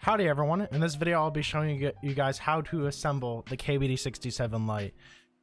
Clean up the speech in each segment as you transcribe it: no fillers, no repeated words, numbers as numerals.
Howdy everyone, in this video I'll be showing you guys how to assemble the KBD67 Lite.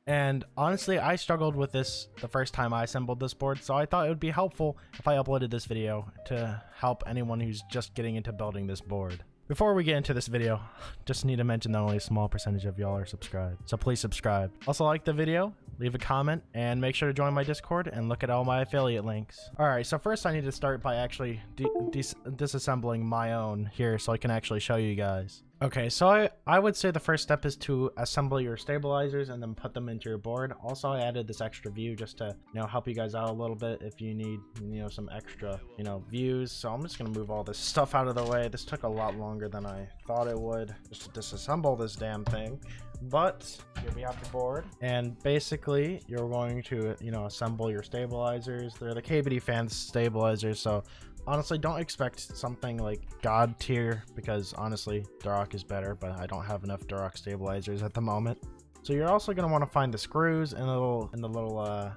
And honestly, I struggled with this the first time I assembled this board, so I thought it would be helpful if I uploaded this video to help anyone who's just getting into building this board. Before we get into this video, just need to mention that only a small percentage of y'all are subscribed, so please subscribe. Also like the video, leave a comment, and make sure to join my Discord and look at all my affiliate links. Alright, so first I need to start by actually disassembling my own here so I can actually show you guys. Okay, so I would say the first step is to assemble your stabilizers and then put them into your board. Also, I added this extra view just to, help you guys out a little bit if you need, some extra, views. So I'm just gonna move all this stuff out of the way. This took a lot longer than I thought it would just to disassemble this damn thing. But here we have the board, and basically you're going to, assemble your stabilizers. They're the KBD fans stabilizers, so honestly, don't expect something like god tier, because honestly, Durock is better, but I don't have enough Durock stabilizers at the moment. So you're also going to want to find the screws and the little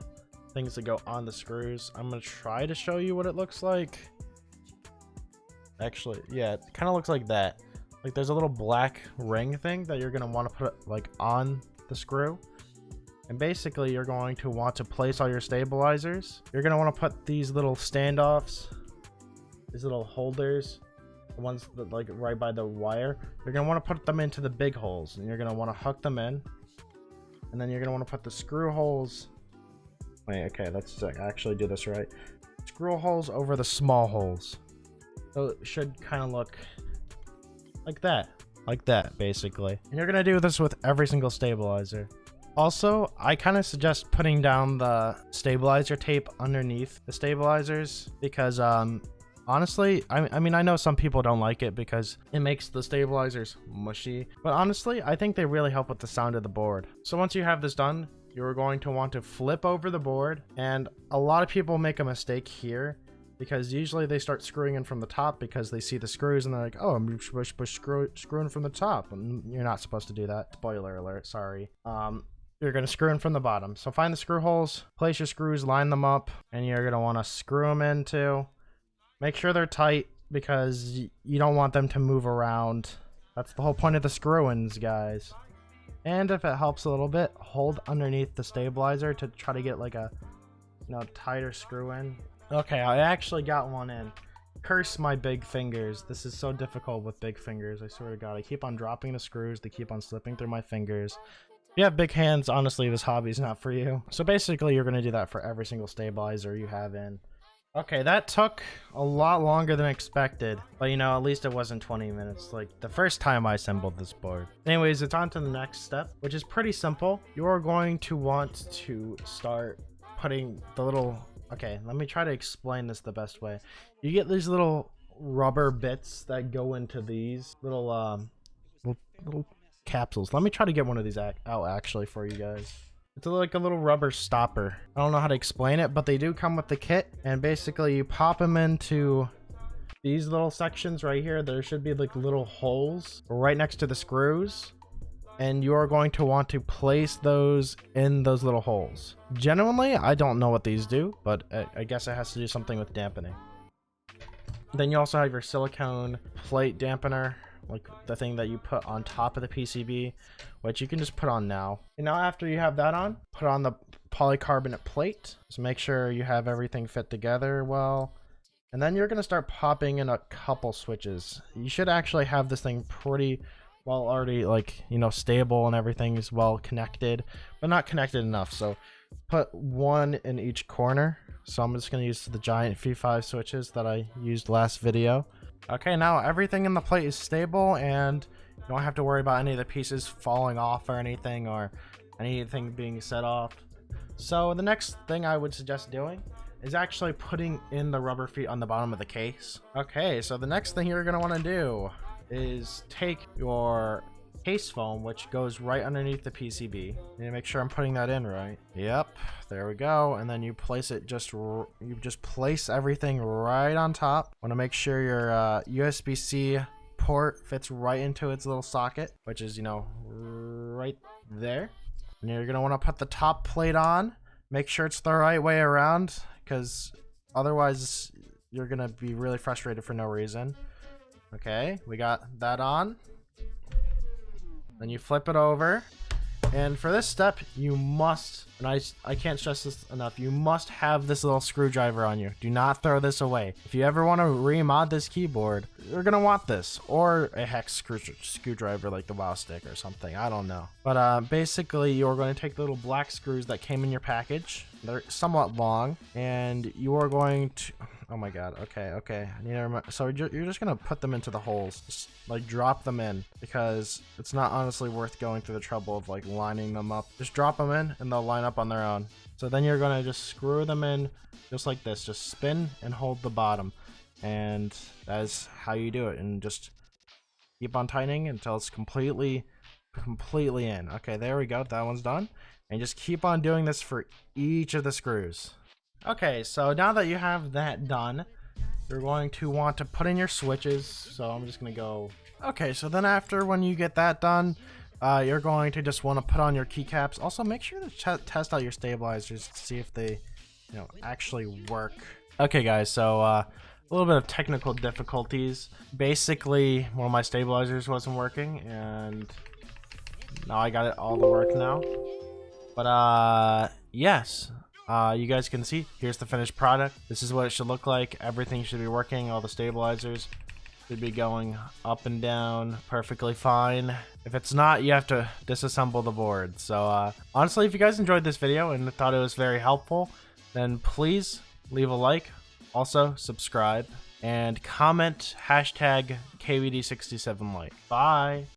things that go on the screws. I'm going to try to show you what it looks like. Actually, yeah, it kind of looks like that. Like there's a little black ring thing that you're going to want to put like on the screw. And basically, you're going to want to place all your stabilizers. You're going to want to put these little standoffs, these little holders, the ones that like right by the wire, you're gonna want to put them into the big holes, and you're gonna want to hook them in, and then you're gonna want to put the screw holes. Wait, okay, let's actually do this right. Screw holes over the small holes, so it should kind of look like that basically. And you're gonna do this with every single stabilizer. Also, I kind of suggest putting down the stabilizer tape underneath the stabilizers because honestly, I mean, I know some people don't like it because it makes the stabilizers mushy, but honestly, I think they really help with the sound of the board. So once you have this done, you're going to want to flip over the board, and a lot of people make a mistake here because usually they start screwing in from the top because they see the screws and they're like, oh, I'm supposed to screw in from the top, and you're not supposed to do that. Spoiler alert, sorry. You're going to screw in from the bottom. So find the screw holes, place your screws, line them up, and you're going to want to screw them in too. Make sure they're tight because you don't want them to move around. That's the whole point of the screw-ins, guys. And if it helps a little bit, hold underneath the stabilizer to try to get like a tighter screw-in. Okay, I actually got one in. Curse my big fingers. This is so difficult with big fingers. I swear to God, I keep on dropping the screws. They keep on slipping through my fingers. If you have big hands, honestly, this hobby is not for you. So basically, you're going to do that for every single stabilizer you have in. Okay, that took a lot longer than expected, but at least it wasn't 20 minutes like the first time I assembled this board. Anyways, it's on to the next step, which is pretty simple. You're going to want to start putting the little... Okay, let me try to explain this the best way. You get these little rubber bits that go into these little capsules. Let me try to get one of these out actually for you guys. It's like a little rubber stopper. I don't know how to explain it, but they do come with the kit, and basically you pop them into these little sections right here. There should be like little holes right next to the screws, and you're going to want to place those in those little holes. Genuinely, I don't know what these do, but I guess it has to do something with dampening. Then you also have your silicone plate dampener, like the thing that you put on top of the PCB, which you can just put on now. And now after you have that on, put on the polycarbonate plate. Just make sure you have everything fit together well. And then you're going to start popping in a couple switches. You should actually have this thing pretty well already, like, stable and everything is well connected, but not connected enough. So put one in each corner. So I'm just going to use the giant V5 switches that I used last video. Okay, now everything in the plate is stable, and you don't have to worry about any of the pieces falling off or anything being set off. So the next thing I would suggest doing is actually putting in the rubber feet on the bottom of the case. Okay, so the next thing you're going to want to do is take your case foam, which goes right underneath the PCB. You need to make sure I'm putting that in right. Yep, there we go. And then you place it you just place everything right on top. Want to make sure your USB-C port fits right into its little socket, which is right there. And you're gonna want to put the top plate on. Make sure it's the right way around, because otherwise you're gonna be really frustrated for no reason. Okay, we got that on. Then you flip it over. And for this step, you must, and I can't stress this enough, you must have this little screwdriver on you. Do not throw this away. If you ever want to remod this keyboard, you're going to want this. Or a hex screwdriver like the WoW stick or something. I don't know. But basically, you're going to take the little black screws that came in your package. They're somewhat long. And you are going to... Oh my god, okay. I need to remember. So you're just gonna put them into the holes. Just, like, drop them in. Because it's not honestly worth going through the trouble of, like, lining them up. Just drop them in and they'll line up on their own. So then you're gonna just screw them in just like this. Just spin and hold the bottom. And that is how you do it. And just keep on tightening until it's completely in. Okay, there we go. That one's done. And just keep on doing this for each of the screws. Okay, so now that you have that done, you're going to want to put in your switches. So I'm just going to go... Okay, so then after when you get that done, you're going to just want to put on your keycaps. Also, make sure to test out your stabilizers to see if they, actually work. Okay, guys, so a little bit of technical difficulties. Basically, one of my stabilizers wasn't working, and now I got it all to work now. But, yes. You guys can see, here's the finished product. This is what it should look like. Everything should be working. All the stabilizers should be going up and down perfectly fine. If it's not, you have to disassemble the board. So honestly, if you guys enjoyed this video and thought it was very helpful, then please leave a like. Also, subscribe and comment hashtag KBD67 Lite. Bye.